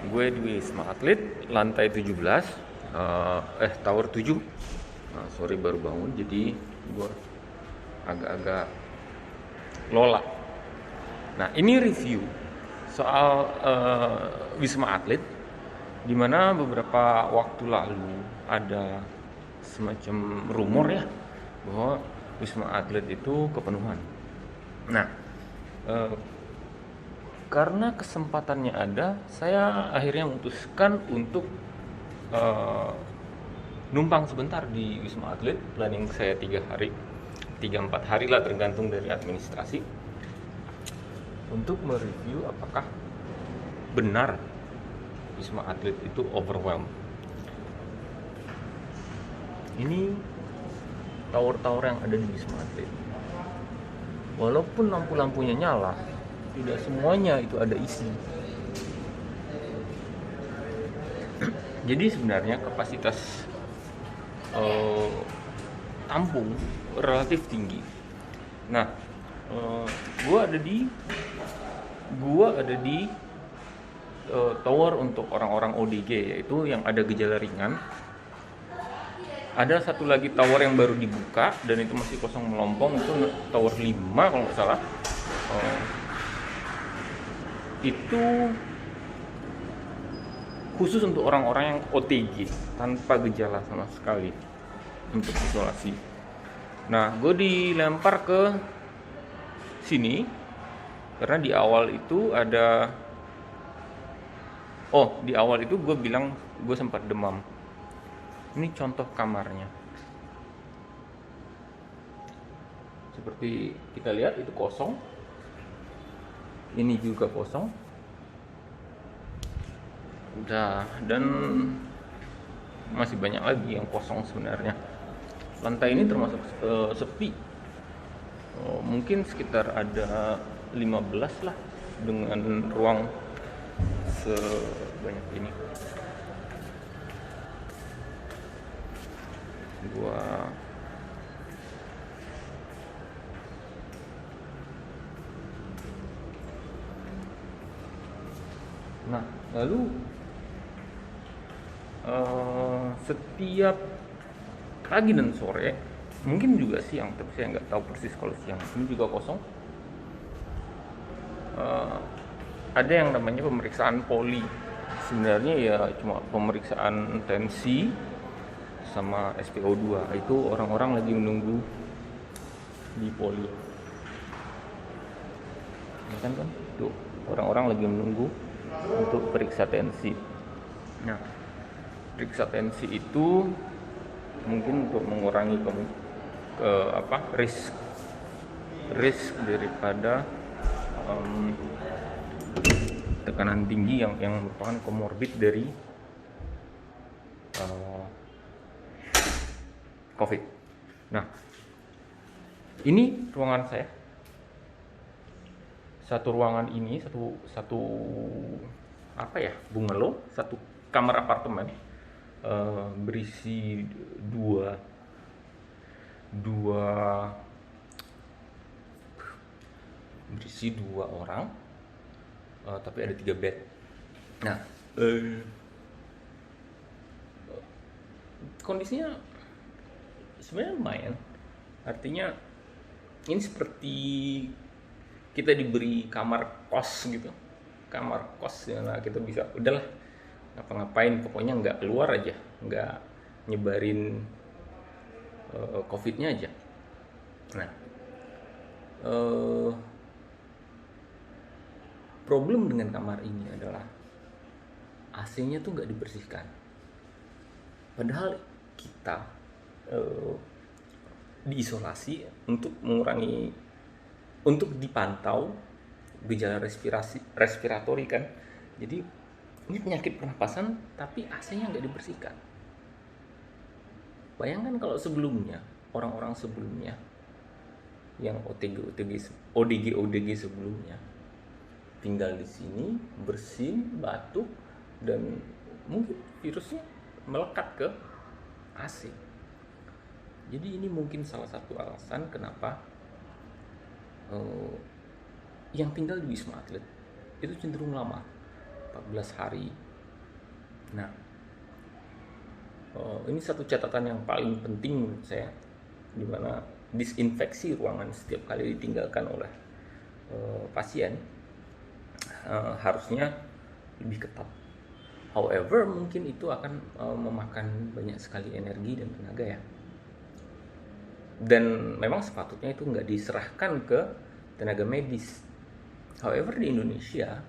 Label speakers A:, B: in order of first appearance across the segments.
A: Gue di Wisma Atlet, lantai 17, tower 7. Nah, sorry baru bangun, jadi gue agak-agak lola. Nah, ini review soal Wisma Atlet, di mana beberapa waktu lalu ada semacam rumor ya bahwa Wisma Atlet itu kepenuhan. Nah, eh, karena kesempatannya ada, saya akhirnya memutuskan untuk eh, numpang sebentar di Wisma Atlet. Planning saya 3 hari, 3-4 hari lah, tergantung dari administrasi, untuk mereview apakah benar Wisma Atlet itu overwhelmed. Ini tower-tower yang ada di Wisma Atlet, walaupun lampu-lampunya nyala, tidak semuanya itu ada isi. Jadi sebenarnya kapasitas tampung relatif tinggi. Nah, gua ada di tower untuk orang-orang ODG, yaitu yang ada gejala ringan. Ada satu lagi tower yang baru dibuka dan itu masih kosong melompong, itu tower 5 kalau nggak salah. Itu khusus untuk orang-orang yang OTG tanpa gejala sama sekali, untuk isolasi. Nah, gue dilempar ke sini karena di awal itu gue bilang gue sempat demam. Ini contoh kamarnya. Seperti kita lihat, itu kosong. Ini juga kosong. Dan masih banyak lagi yang kosong sebenarnya. Lantai ini termasuk sepi. Mungkin sekitar ada 15 lah dengan ruang sebanyak ini. Nah, lalu setiap pagi dan sore, mungkin juga siang, tapi saya nggak tahu persis kalau siang. Ini juga kosong. Ada yang namanya pemeriksaan poli. Sebenarnya ya cuma pemeriksaan tensi sama SpO2. Itu orang-orang lagi menunggu di poli. Kan tuh orang-orang lagi menunggu untuk periksa tensi. Nah, periksa tensi itu mungkin untuk mengurangi risk daripada tekanan tinggi yang merupakan komorbid dari COVID. Nah, ini ruangan saya. Satu ruangan ini satu bungalow, satu kamar apartemen, berisi dua orang, tapi ada 3 bed. Nah, kondisinya sebenarnya lumayan. Artinya ini seperti kita diberi kamar kos gitu. Kamar kos ya, nah kita bisa udahlah ngapa-ngapain, pokoknya nggak keluar aja, nggak nyebarin COVID-nya aja. Nah, problem dengan kamar ini adalah AC-nya tuh nggak dibersihkan. Padahal kita diisolasi untuk dipantau gejala respiratori kan. Jadi ini penyakit pernapasan tapi AC-nya nggak dibersihkan. Bayangkan kalau sebelumnya, orang-orang sebelumnya yang ODG sebelumnya tinggal di sini, bersin, batuk, dan mungkin virusnya melekat ke AC. Jadi ini mungkin salah satu alasan kenapa yang tinggal di Wisma Atlet itu cenderung lama, 14 hari, Nah, ini satu catatan yang paling penting menurut saya, di mana disinfeksi ruangan setiap kali ditinggalkan oleh pasien harusnya lebih ketat. However, mungkin itu akan memakan banyak sekali energi dan tenaga ya. Dan memang sepatutnya itu nggak diserahkan ke tenaga medis. However, di Indonesia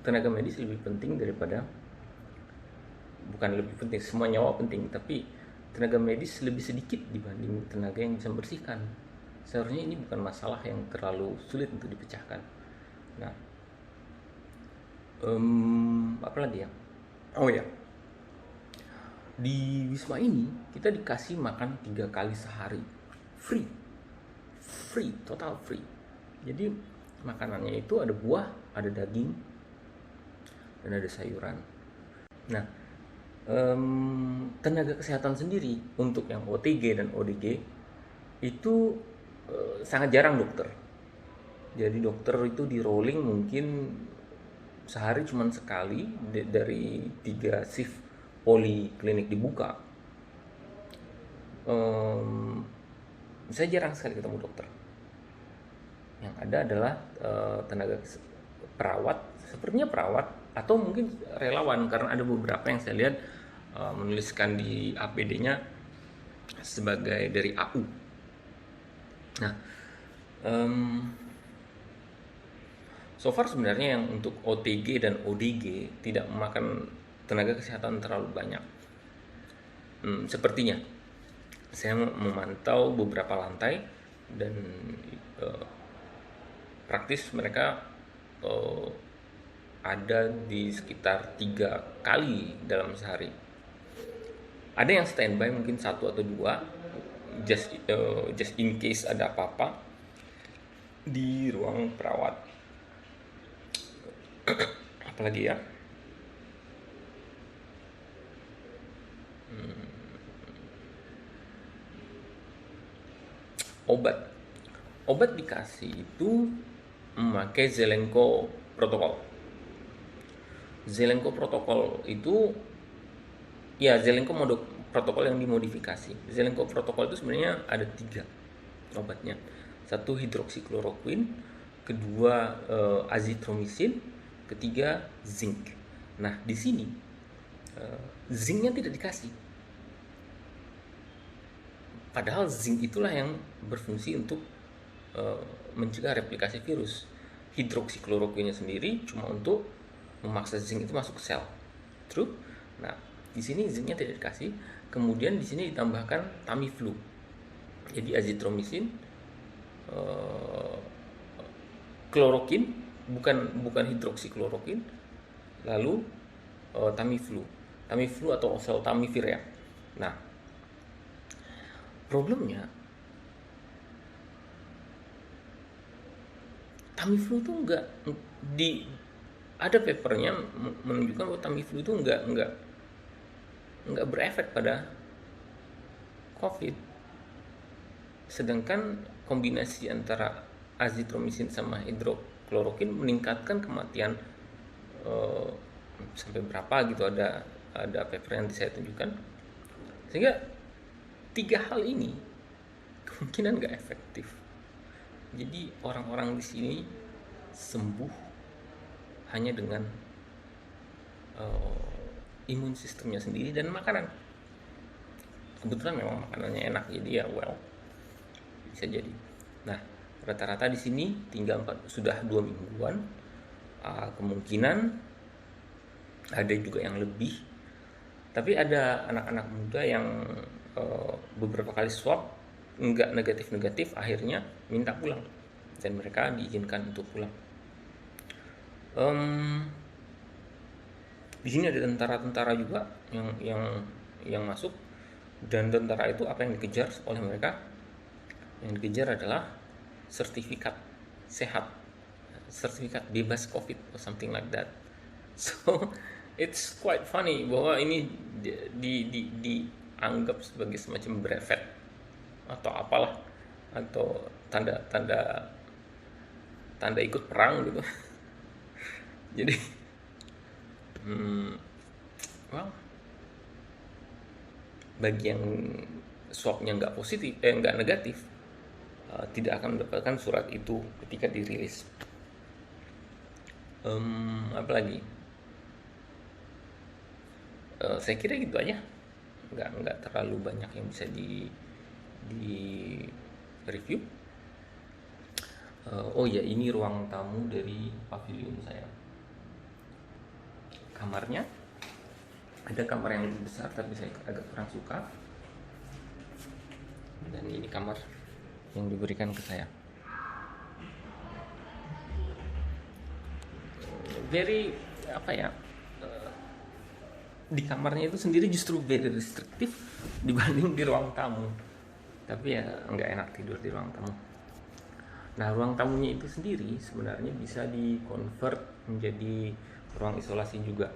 A: tenaga medis lebih penting daripada, bukan lebih penting, semua nyawa penting, tapi tenaga medis lebih sedikit dibanding tenaga yang bisa membersihkan. Seharusnya ini bukan masalah yang terlalu sulit untuk dipecahkan. Nah, apa lagi ya? Oh ya, di Wisma ini kita dikasih makan 3 kali sehari, free, total free. Jadi makanannya itu ada buah, ada daging, dan ada sayuran. Nah, tenaga kesehatan sendiri untuk yang OTG dan ODG itu sangat jarang dokter. Jadi dokter itu di rolling mungkin sehari cuma sekali dari 3 shift poliklinik dibuka. Saya jarang sekali ketemu dokter. Yang ada adalah tenaga perawat, sepertinya perawat atau mungkin relawan, karena ada beberapa yang saya lihat menuliskan di APD-nya sebagai dari AU. Nah, so far sebenarnya yang untuk OTG dan ODG tidak memakan tenaga kesehatan terlalu banyak. Sepertinya saya memantau beberapa lantai dan praktis mereka ada di sekitar 3 kali dalam sehari. Ada yang standby mungkin 1 atau 2 just in case ada apa-apa di ruang perawat. Apalagi ya, obat dikasih itu memakai Zelenko protokol. Zelenko protokol itu ya, Zelenko mode protokol yang dimodifikasi. Zelenko protokol itu sebenarnya ada 3 obatnya. 1 hidroksikloroquine, 2 azitromisin, 3 zinc. Nah, di sini zincnya tidak dikasih. Padahal zinc itulah yang berfungsi untuk mencegah replikasi virus. Hidroksikloroquine sendiri cuma untuk memaksa zinc itu masuk ke sel. True? Nah, di sini zincnya tidak dikasih. Kemudian di sini ditambahkan Tamiflu. Jadi azitromisin, klorokin, bukan hidroksikloroquine, lalu Tamiflu atau oseltamivir ya. Nah, problemnya Tamiflu itu enggak ada papernya menunjukkan bahwa Tamiflu itu enggak berefek pada COVID. Sedangkan kombinasi antara azitromisin sama hidrokloroquine meningkatkan kematian sampai berapa gitu, ada paper yang saya tunjukkan. Sehingga 3 hal ini kemungkinan nggak efektif. Jadi orang-orang di sini sembuh hanya dengan imun sistemnya sendiri dan makanan. Kebetulan memang makanannya enak, jadi ya bisa jadi. Nah, rata-rata di sini tinggal sudah 2 mingguan. Kemungkinan ada juga yang lebih. Tapi ada anak-anak muda yang beberapa kali swab nggak negatif, akhirnya minta pulang dan mereka diizinkan untuk pulang. Di sini ada tentara-tentara juga yang masuk, dan tentara itu apa yang dikejar oleh mereka? Yang dikejar adalah sertifikat sehat, sertifikat bebas COVID or something like that. So it's quite funny bahwa ini dianggap sebagai semacam brevet atau apalah, atau tanda ikut perang gitu. Jadi Well, bagi yang swabnya nggak positif, nggak negatif, tidak akan mendapatkan surat itu ketika dirilis. Apalagi? Saya kira gitu aja. Nggak terlalu banyak yang bisa di review. Oh ya, ini ruang tamu dari pavilion saya. Kamarnya ada kamar yang lebih besar tapi saya agak kurang suka. Dan ini kamar yang diberikan ke saya. Very apa ya? Di kamarnya itu sendiri justru very restriktif dibanding di ruang tamu. Tapi ya nggak enak tidur di ruang tamu. Nah, ruang tamunya itu sendiri sebenarnya bisa di-convert menjadi ruang isolasi juga.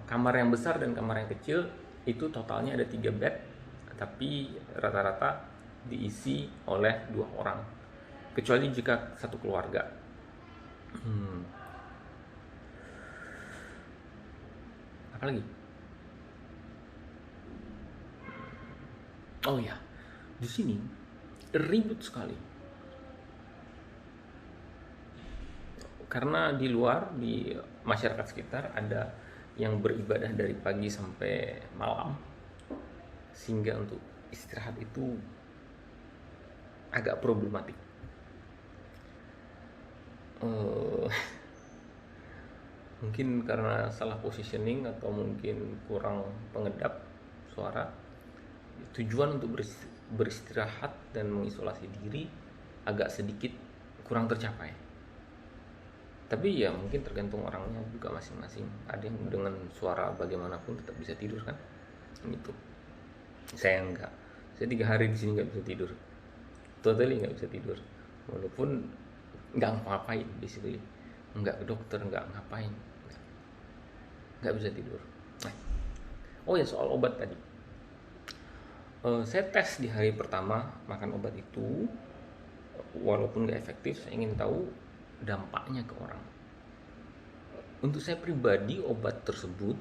A: Kamar yang besar dan kamar yang kecil itu totalnya ada 3 bed, tapi rata-rata diisi oleh 2 orang. Kecuali jika satu keluarga. Apalagi? Oh ya, di sini ribut sekali. Karena di luar, di masyarakat sekitar ada yang beribadah dari pagi sampai malam, sehingga untuk istirahat itu agak problematik. Mungkin karena salah positioning atau mungkin kurang pengedap suara, tujuan untuk beristirahat dan mengisolasi diri agak sedikit kurang tercapai. Tapi ya mungkin tergantung orangnya juga masing-masing. Ada yang dengan suara bagaimanapun tetap bisa tidur kan, gitu. Saya enggak. Saya 3 hari di sini nggak bisa tidur, totally nggak bisa tidur, walaupun nggak ngapa-ngapain, basically nggak ke dokter, nggak ngapain, nggak bisa tidur. Nah, oh ya, soal obat tadi, saya tes di hari pertama makan obat itu, walaupun nggak efektif, saya ingin tahu dampaknya ke orang. Untuk saya pribadi, obat tersebut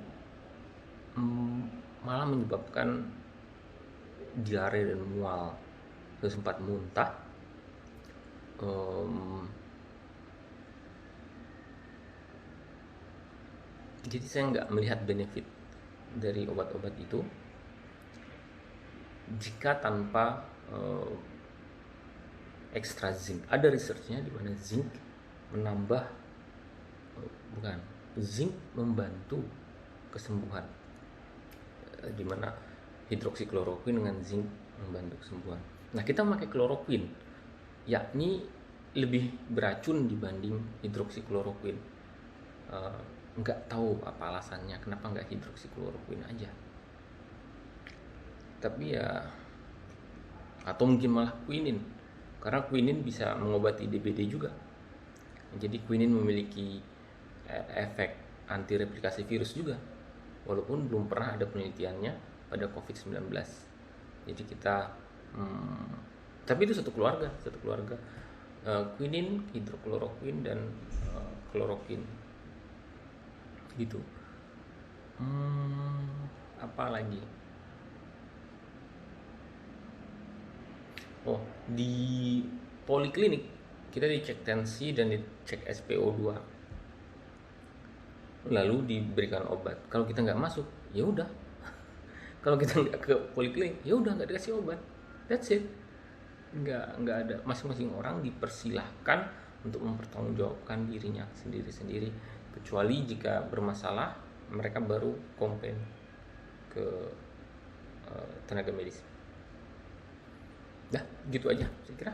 A: malah menyebabkan diare dan mual, saya sempat muntah. Jadi saya nggak melihat benefit dari obat-obat itu jika tanpa ekstra zinc. Ada researchnya di mana zinc menambah, zinc membantu kesembuhan, di mana hidroksikloroquine dengan zinc membantu kesembuhan. Nah, kita pakai kloroquine, yakni lebih beracun dibanding hidroksikloroquine. Nggak tahu apa alasannya, kenapa nggak hidroksikloroquine aja. Tapi ya, atau mungkin malah quinine, karena quinine bisa mengobati DBD juga. Jadi quinine memiliki efek anti replikasi virus juga, walaupun belum pernah ada penelitiannya pada COVID-19. Jadi kita tapi itu satu keluarga, quinine, hidrokloroquine dan kloroquine gitu. Apa lagi? Oh, di poliklinik kita dicek tensi dan dicek SpO2, lalu diberikan obat. Kalau kita nggak masuk, ya udah. Kalau kita nggak ke poliklinik, ya udah nggak dikasih obat. That's it. Nggak ada. Masing-masing orang dipersilahkan untuk mempertanggungjawabkan dirinya sendiri-sendiri. Kecuali jika bermasalah, mereka baru komplain ke tenaga medis. Dah, gitu aja saya kira.